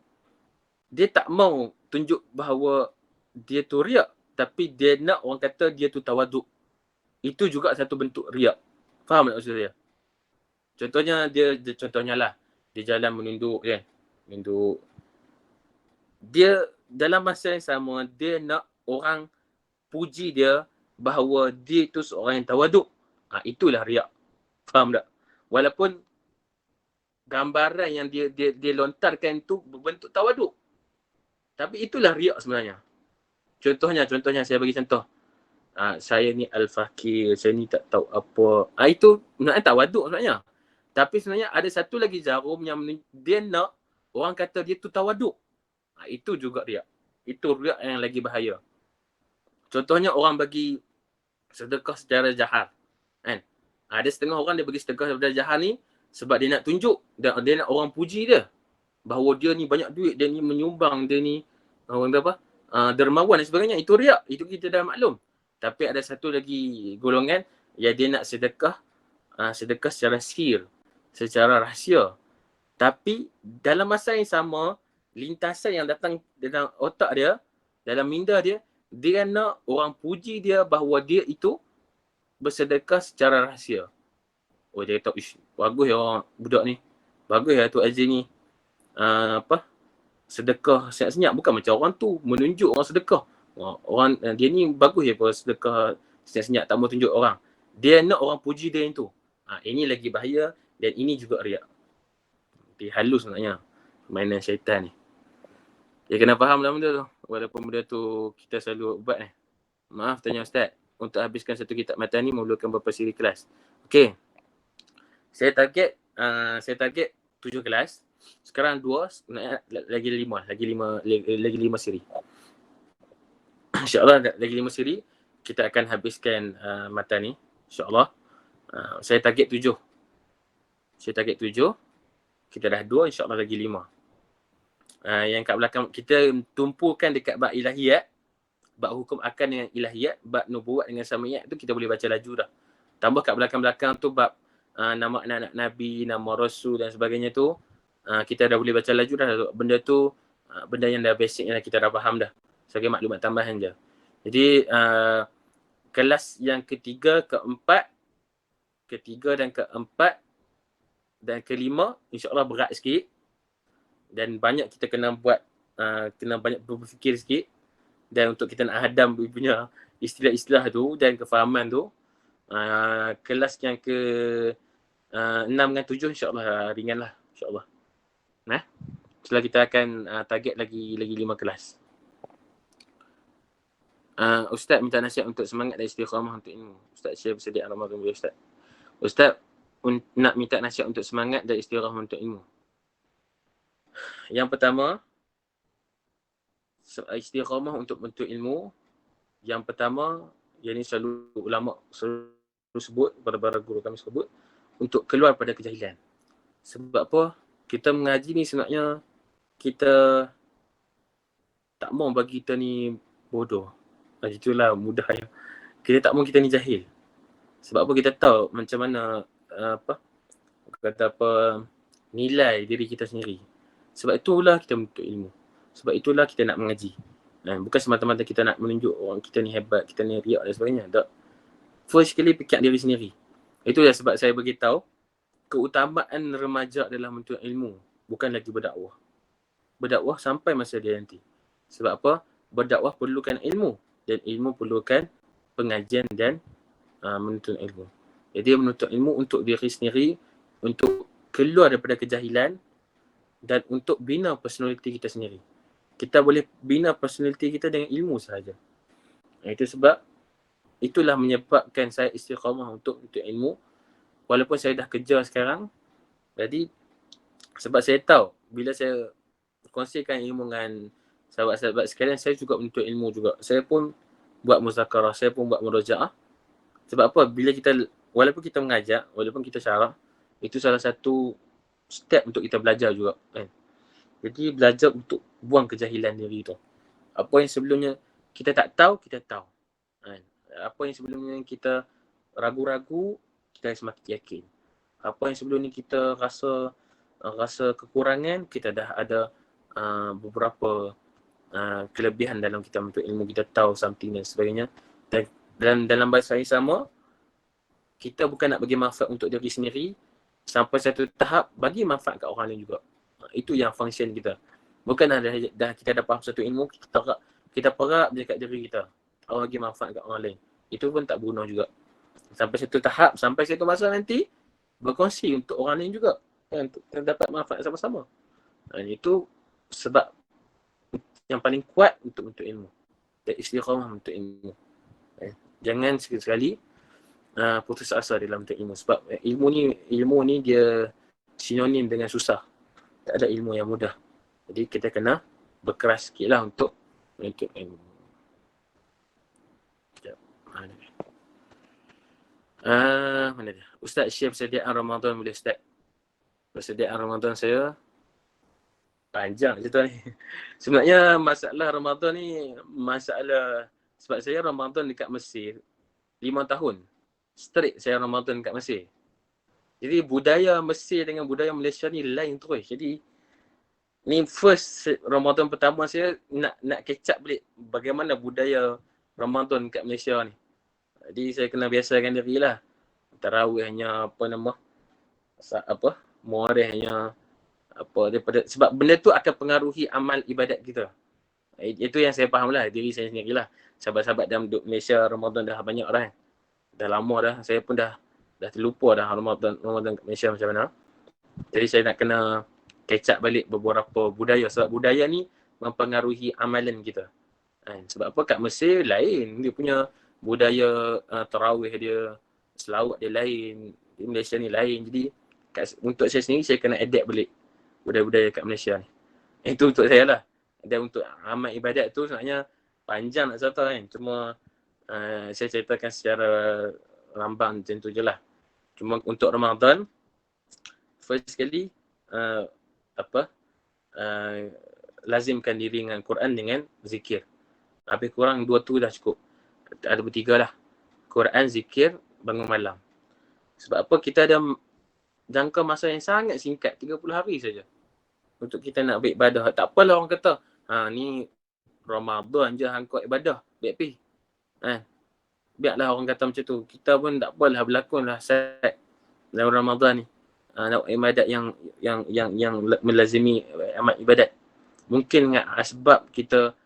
dia tak mau tunjuk bahawa dia tu riak, tapi dia nak orang kata dia tu tawaduk. Itu juga satu bentuk riak. Faham tak maksud saya? Contohnya contohnya lah, dia jalan menunduk kan. Menunduk. Dia dalam masa yang sama, dia nak orang puji dia bahawa dia tu seorang yang tawaduk. Itulah riak. Faham tak? Walaupun gambaran yang dia lontarkan tu berbentuk tawaduk. Tapi itulah riak sebenarnya. Contohnya saya bagi contoh. Saya ni al-fakir, saya ni tak tahu apa. Itu sebenarnya tawaduk sebenarnya. Tapi sebenarnya ada satu lagi jarum yang dia nak orang kata dia tu tawaduk. Itu juga riak. Itu riak yang lagi bahaya. Contohnya orang bagi sedekah secara jahat. Kan? Ada setengah orang dia bagi sedekah secara jahat ni sebab dia nak tunjuk, dia nak orang puji dia. Bahawa dia ni banyak duit, dia ni menyumbang, dia ni orang apa? Dermawan dan sebagainya. Itu riak. Itu kita dah maklum. Tapi ada satu lagi golongan yang dia nak sedekah secara sir, secara rahsia. Tapi dalam masa yang sama, lintasan yang datang dalam otak dia, dalam minda dia, dia nak orang puji dia bahawa dia itu bersedekah secara rahsia. Oh, dia kata, ish, bagus ya orang budak ni. Bagus ya tu Aziz ni. Sedekah senyap-senyap. Bukan macam orang tu menunjuk orang sedekah. Orang dia ni bagus ya kalau sedekah senyap-senyap, tak mau tunjuk orang. Dia nak orang puji dia yang tu. Ini lagi bahaya dan ini juga riak. Dia halus sebenarnya mainan syaitan ni. Dia kena faham lah benda tu. Walaupun benda tu kita selalu buat ni. Maaf tanya Ustaz. Untuk habiskan satu kitab matan ni memerlukan berapa siri kelas? Okey. Saya target 7 kelas. Sekarang 2, lagi 5 siri. InsyaAllah lagi 5 siri kita akan habiskan matan ni. InsyaAllah. Saya target 7. Kita dah 2, insyaAllah lagi 5. Yang kat belakang kita tumpukan dekat bab ilahiyat, bab hukum akan dengan ilahiyat, bab nubuat dengan samiyat tu kita boleh baca laju dah. Tambah kat belakang-belakang tu bab nama anak-anak Nabi, nama Rasul dan sebagainya tu, kita dah boleh baca laju dah. Benda tu benda yang dah basic yang kita dah faham dah. Sebagai maklumat tambahan je. Jadi kelas yang ketiga dan keempat dan kelima insyaAllah berat sikit. Dan banyak kita kena buat, kena banyak berfikir sikit. Dan untuk kita nak hadam punya istilah-istilah tu dan kefahaman tu, kelas yang ke 6 dan 7 insyaAllah ringan lah. InsyaAllah. Setelah kita akan target lagi 5 kelas. Ustaz minta nasihat untuk semangat dan istiqamah untuk ilmu. Ustaz share bersedia Ramadan boleh Ustaz. Ustaz nak minta nasihat untuk semangat dan istiqamah untuk ilmu. Yang pertama, istiqamah untuk menuntut ilmu. Yang pertama, yang ini selalu ulama selalu sebut, para guru kami sebut, untuk keluar pada kejahilan. Sebab apa? Kita mengaji ni sebenarnya kita tak mau bagi kita ni bodoh. Itulah mudahnya. Kita tak mau kita ni jahil. Sebab apa? Kita tahu macam mana nilai diri kita sendiri. Sebab itulah kita menuntut ilmu. Sebab itulah kita nak mengaji. Bukan semata-mata kita nak menunjuk orang kita ni hebat, kita ni riak dan sebagainya. Tak. First sekali fikir diri sendiri. Itulah sebab saya beritahu keutamaan remaja adalah menuntut ilmu, bukan lagi berdakwah. berdakwah sampai masa dia nanti. Sebab apa? Berdakwah perlukan ilmu dan ilmu perlukan pengajian dan menuntut ilmu. Jadi menuntut ilmu untuk diri sendiri, untuk keluar daripada kejahilan dan untuk bina personaliti kita sendiri. Kita boleh bina personaliti kita dengan ilmu sahaja. Itu sebab itulah menyebabkan saya istiqamah untuk ilmu. Walaupun saya dah kerja sekarang, jadi sebab saya tahu bila saya kongsikan ilmu dengan sahabat-sahabat sekalian, saya juga menuntut ilmu juga. Saya pun buat muzakarah, saya pun buat murajaah. Sebab apa? Bila kita, walaupun kita mengajar, walaupun kita syarah, itu salah satu step untuk kita belajar juga. Kan? Jadi belajar untuk buang kejahilan diri tu. Apa yang sebelumnya kita tak tahu, kita tahu. Kan? Apa yang sebelumnya kita ragu-ragu, kita semakin yakin. Apa yang sebelum ni kita rasa kekurangan, kita dah ada beberapa kelebihan dalam kita menuntut ilmu, kita tahu something dan sebagainya. Dan dalam bahasa yang sama, kita bukan nak bagi manfaat untuk diri sendiri, sampai satu tahap bagi manfaat kat orang lain juga. Itu yang function kita. Bukan dah kita dah faham satu ilmu, kita perap je kat diri kita. Orang bagi manfaat kat orang lain. Itu pun tak guna juga. Sampai satu tahap, sampai satu masa nanti, berkongsi untuk orang lain juga. Kan? Untuk dapat manfaat sama-sama. Itu sebab yang paling kuat untuk ilmu. Dan istiqamah untuk ilmu. Jangan sekali-sekali putus asa dalam menuntut ilmu. Sebab ilmu ni dia sinonim dengan susah. Tak ada ilmu yang mudah. Jadi kita kena berkeras sikit lah untuk menuntut ilmu. Mana dia? Ustaz share persediaan Ramadan boleh Ustaz? Persediaan Ramadan saya panjang cerita ni. Sebenarnya masalah Ramadan ni sebab saya Ramadan dekat Mesir 5 tahun. Straight saya Ramadan dekat Mesir. Jadi budaya Mesir dengan budaya Malaysia ni lain terus. Jadi ni first Ramadan pertama saya nak catch up balik bagaimana budaya Ramadan kat Malaysia ni. Jadi saya kena biasakan diri lah. Tarawih hanya Muarif hanya daripada, sebab benda tu akan pengaruhi amal ibadat kita. Itu yang saya faham lah, diri saya sendiri lah. Sahabat-sahabat dalam duduk Malaysia Ramadan dah banyak dah. Dah lama dah, saya pun dah terlupa dah Ramadan kat Malaysia macam mana. Jadi saya nak kena catch up balik beberapa budaya. Sebab budaya ni mempengaruhi amalan kita. Sebab apa? Kat Mesir lain. Dia punya budaya tarawih dia, selawat dia lain. Di Malaysia ni lain. Jadi untuk saya sendiri, saya kena adapt balik budaya-budaya kat Malaysia ni. Itu untuk saya lah. Dan untuk amal ibadat tu sebenarnya panjang nak cerita kan. Cuma saya ceritakan secara rambang macam tu je lah. Cuma untuk Ramadan, first sekali lazimkan diri dengan Quran dengan zikir. Habis kurang 2 tu dah cukup. Ada bertiga lah. Quran, zikir, bangun malam. Sebab apa? Kita ada jangka masa yang sangat singkat, 30 hari saja untuk kita nak beribadah. Tak apalah orang kata, ni Ramadan je hang kuat ibadah, baik pi. Biarlah orang kata macam tu. Kita pun tak apalah berlakonlah set dalam Ramadan ni. Nak ibadat yang melazimi amat ibadat. Mungkin dengan sebab kita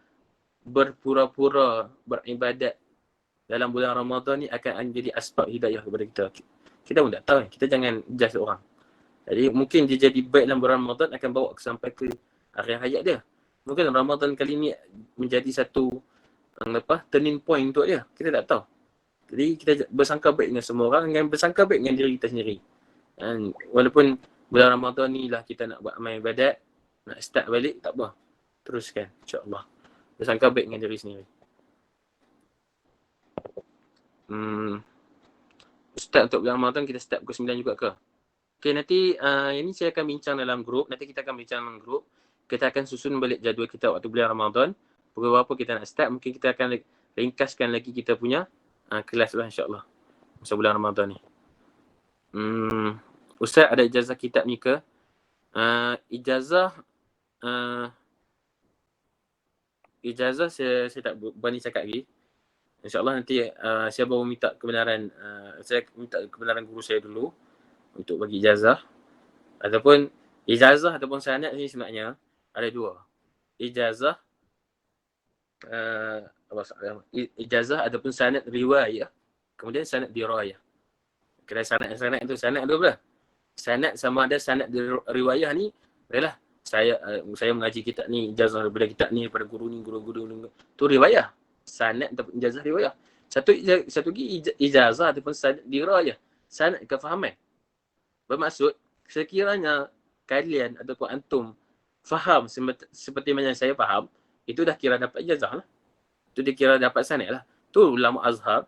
berpura-pura beribadat dalam bulan Ramadan ni akan jadi asbab hidayah kepada kita. Kita pun tak tahu. Kita jangan judge orang. Jadi mungkin dia jadi baik dalam bulan Ramadan akan bawa sampai ke akhir hayat dia. Mungkin Ramadan kali ni menjadi satu turning point untuk dia. Kita tak tahu. Jadi kita bersangka baik dengan semua orang dan bersangka baik dengan diri kita sendiri. Dan walaupun bulan Ramadan ni lah kita nak buat amal ibadat, nak start balik, tak apa. Teruskan, insyaAllah. Bersangka baik dengan diri sendiri. Start untuk bulan Ramadan kita start pukul 9 juga ke? Okay, nanti ini saya akan bincang dalam grup. Nanti kita akan bincang dalam grup. Kita akan susun balik jadual kita waktu bulan Ramadan. Pukul berapa kita nak start. Mungkin kita akan ringkaskan lagi kita punya kelas lah insyaAllah. Masa bulan Ramadan ni. Ustaz ada ijazah kitab ni ke? Ijazah saya tak berani cakap lagi. InsyaAllah nanti saya baru minta kebenaran. Saya minta kebenaran guru saya dulu untuk bagi ijazah. Ataupun ijazah ataupun sanad ni sebenarnya Ada dua. Ijazah ijazah ataupun sanad riwayah. Kemudian sanad dirayah. Kira sanad tu sanad tu apa? Sanad sama ada sanad riwayah ni adalah saya mengaji kitab ni, ijazah daripada kitab ni, daripada guru ni, guru-guru ni. Tu riwayah. Sanad ataupun ijazah riwayah. Satu lagi ijazah ataupun sanad dirayah. Sanad kefahaman. Bermaksud, sekiranya kalian ataupun antum faham seperti mana saya faham, itu dah kira dapat ijazah lah. Itu dia kira dapat sanad lah. Tu ulama Azhar,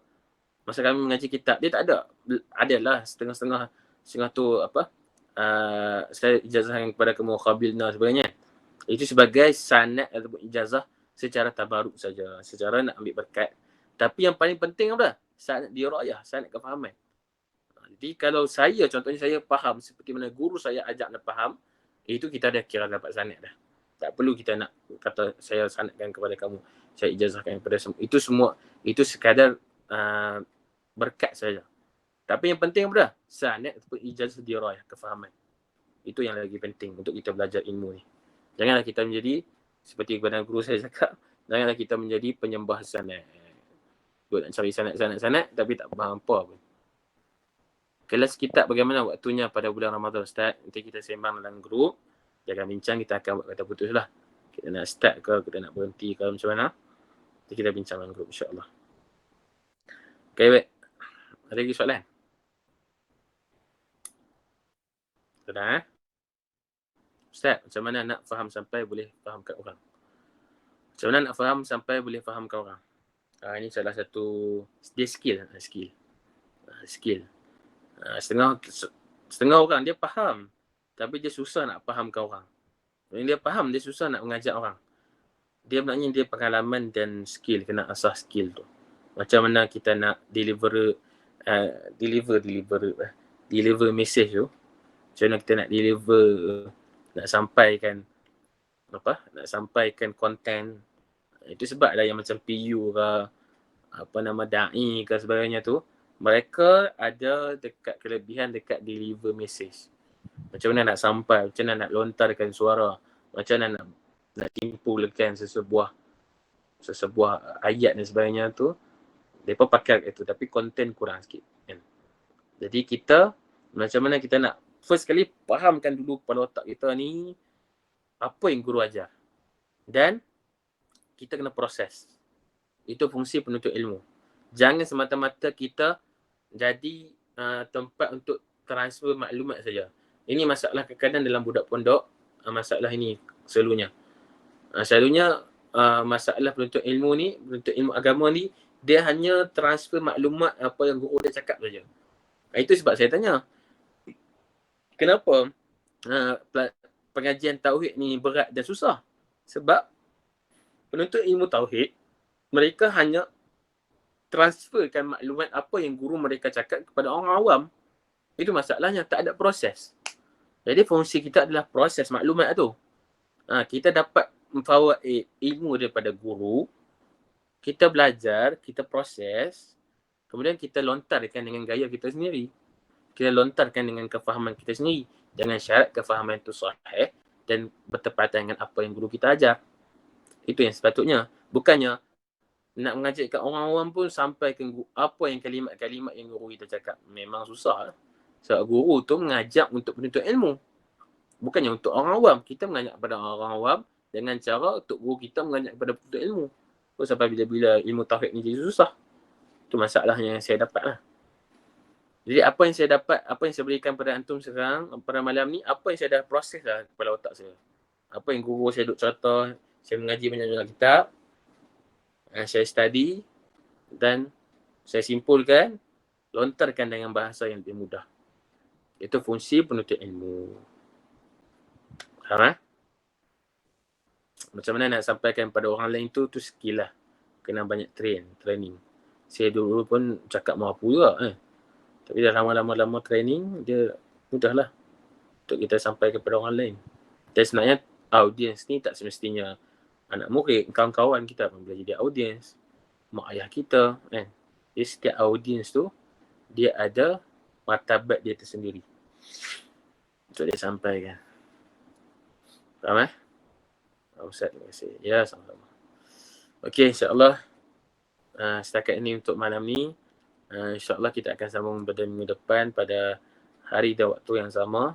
masa kami mengaji kitab, dia tak ada. Adalah setengah-setengah tu apa, saya ijazahkan kepada kamu khabilna sebagainya. Itu sebagai sanad ataupun ijazah secara tabaruk saja, secara nak ambil berkat. Tapi yang paling penting apa? Sanad dirayah, sanad kefahaman. Jadi kalau contohnya saya faham seperti mana guru saya ajak nak faham, itu kita dah kira dapat sanad dah. Tak perlu kita nak kata saya sanadkan kepada kamu, saya ijazahkan kepada semua. Itu sekadar berkat saja. Tapi yang penting apa dah? Sanad ataupun ijazah dirayah, kefahaman. Itu yang lagi penting untuk kita belajar ilmu ni. Janganlah kita menjadi seperti kepada guru saya cakap, janganlah kita menjadi penyembah sanad. Nak cari sanad tapi tak faham apa pun. Kelas kitab bagaimana waktunya pada bulan Ramadan, Ustaz? Nanti kita sembang dalam grup. Jangan bincang, kita akan buat kata putus lah. Kita nak start ke, kita nak berhenti ke, macam mana. Nanti kita bincang dalam grup, insyaAllah. Okay, baik. Ada lagi soalan? Sudah, Ustaz, macam mana nak faham sampai boleh fahamkan orang? Macam mana nak faham sampai boleh fahamkan orang? Ini salah satu, dia skill. Setengah orang dia faham, tapi dia susah nak fahamkan orang. Dia faham, dia susah nak mengajak orang. Dia maknanya dia pengalaman dan skill, kena asah skill tu. Macam mana kita nak deliver message tu. Macam mana kita nak deliver, nak sampaikan konten. Itu sebab lah yang macam PU ke, da'i ke sebagainya tu, mereka ada dekat kelebihan dekat deliver message. Macam mana nak sampai, macam mana nak lontarkan suara, macam mana nak timpulkan sesebuah ayat dan sebagainya tu, mereka pakai itu, tapi konten kurang sikit. Kan? Jadi kita, macam mana kita nak first kali fahamkan dulu kepala otak kita ni, apa yang guru ajar. Dan kita kena proses. Itu fungsi penuntut ilmu. Jangan semata-mata kita jadi tempat untuk transfer maklumat saja. Ini masalah kadang-kadang dalam budak pondok, masalah ini selalunya. Masalah penuntut ilmu agama ni, dia hanya transfer maklumat apa yang guru dia cakap saja. Itu sebab saya tanya, kenapa pengajian tauhid ni berat dan susah? Sebab penuntut ilmu tauhid, mereka hanya transferkan maklumat apa yang guru mereka cakap kepada orang awam. Itu masalahnya, tak ada proses. Jadi fungsi kita adalah proses maklumat tu. Kita dapat memfawaid ilmu daripada guru, kita belajar, kita proses, kemudian kita lontarkan dengan gaya kita sendiri. Kita lontarkan dengan kefahaman kita sendiri, dengan syarat kefahaman itu sahih dan bertepatan dengan apa yang guru kita ajar. Itu yang sepatutnya. Bukannya nak mengajak kat orang awam pun sampaikan apa yang kalimat-kalimat yang guru kita cakap. Memang susah. Sebab guru tu mengajak untuk penuntut ilmu. Bukannya untuk orang awam. Kita mengajak kepada orang awam dengan cara untuk guru kita mengajak kepada penuntut ilmu. So, sampai bila-bila ilmu tauhid ni jadi susah. Itu masalahnya yang saya dapat lah. Jadi apa yang saya dapat, apa yang saya berikan pada antum sekarang, pada malam ni, apa yang saya dah proses lah kepala otak saya. Apa yang guru saya duk contoh, saya mengaji banyak-banyak kitab, saya study dan saya simpulkan, lontarkan dengan bahasa yang lebih mudah. Itu fungsi penuntut ilmu. Faham? Macam mana nak sampaikan pada orang lain tu skill lah. Kena banyak training. Saya dulu pun cakap mampu juga. Tapi dah lama-lama training, dia mudah lah untuk kita sampaikan kepada orang lain. Dan sebenarnya audiens ni tak semestinya anak murid, kawan-kawan kita pun boleh jadi audiens, mak ayah kita kan. Jadi setiap audiens tu dia ada martabat dia tersendiri untuk dia sampaikan. Faham Ustaz, terima kasih. Ya, sama-sama. Okey, insya-Allah setakat ini untuk malam ni. InsyaAllah kita akan sambung pada minggu depan pada hari dan waktu yang sama.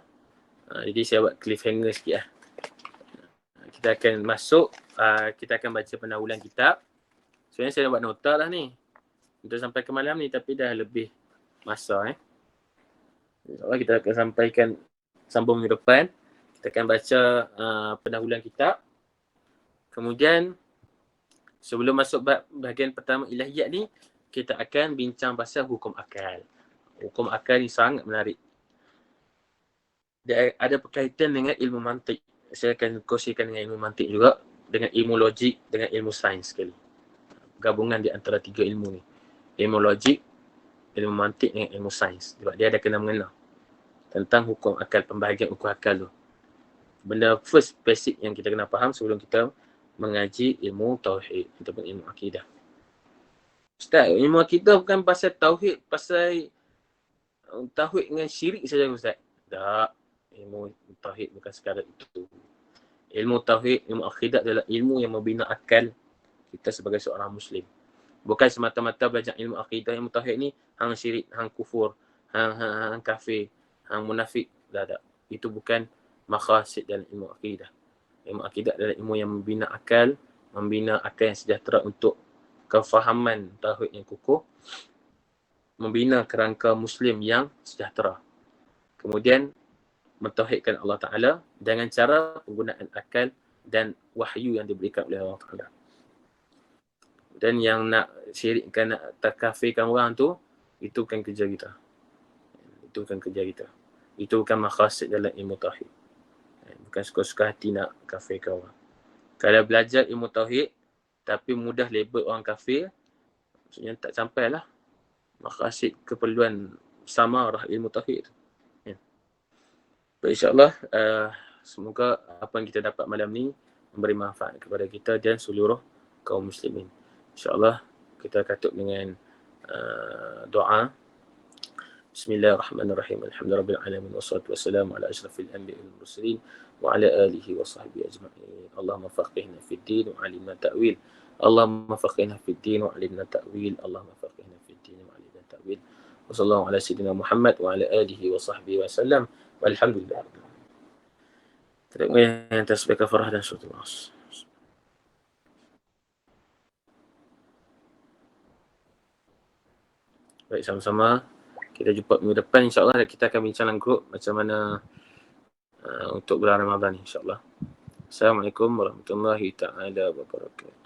Jadi saya buat cliffhanger sikit lah. Kita akan masuk, kita akan baca pendahuluan kitab. Sebenarnya saya dah buat nota lah ni untuk sampai ke malam ni, tapi dah lebih masa. InsyaAllah kita akan sampaikan sambung minggu depan. Kita akan baca pendahuluan kitab. Kemudian sebelum masuk bahagian pertama ilahiyat ni, kita akan bincang pasal hukum akal. Hukum akal ni sangat menarik. Dia ada berkaitan dengan ilmu mantik. Saya akan kongsikan dengan ilmu mantik juga, dengan ilmu logik, dengan ilmu sains sekali. Gabungan di antara tiga ilmu ni. Ilmu logik, ilmu mantik dengan ilmu sains. Sebab dia ada kena-mengena tentang hukum akal, pembahagian hukum akal tu. Benda first basic yang kita kena faham sebelum kita mengaji ilmu tauhid ataupun ilmu akidah. Ustaz, ilmu akidah bukan pasal tauhid, pasal tauhid dengan syirik saja Ustaz. Tak. Ilmu tauhid bukan sekadar itu. Ilmu tauhid, ilmu akidah adalah ilmu yang membina akal kita sebagai seorang Muslim. Bukan semata-mata belajar ilmu akidah, ilmu tauhid ni hang syirik, hang kufur, hang kafir, hang munafik. Tak. Itu bukan maqasid dalam ilmu akidah. Ilmu akidah adalah ilmu yang membina akal yang sejahtera untuk kefahaman tauhid yang kukuh, membina kerangka Muslim yang sejahtera. Kemudian mentauhidkan Allah Ta'ala dengan cara penggunaan akal dan wahyu yang diberikan oleh Allah Ta'ala. Dan yang nak syirikkan, nak takafirkan orang tu, itu bukan kerja kita. Itu bukan kerja kita. Itu bukan maqasid dalam ilmu tauhid. Bukan suka-suka hati nak kafirkan orang. Kalau belajar ilmu tauhid tapi mudah label orang kafir, maksudnya tak sampailah maqasid keperluan samarah ilmu tauhid. Baik, insyaAllah semoga apa yang kita dapat malam ni memberi manfaat kepada kita dan seluruh kaum muslimin. InsyaAllah kita katuk dengan doa. Bismillahirrahmanirrahim. Alhamdulillahirabbil wassalatu wassalamu ala asyrafil anbiya'i wal mursalin wa ala alihi wa sahbihi ajma'in. Allahumma faqihna fid din wa 'allimna ta'wil. Allahumma faqihna fid din wa 'allimna ta'wil. Allahumma faqihna fid din wa 'allimna ta'wil. Wa sallallahu ala sayyidina Muhammad wa ala alihi wa sahbihi wasallam. Walhamdulillah. Terima kasih atas berkafarah dan syukur. Baik, sama-sama. Kita jumpa minggu depan insyaAllah. Kita akan bincang dalam grup macam mana untuk bulan Ramadan insyaAllah. Assalamualaikum warahmatullahi ta'ala wabarakatuh.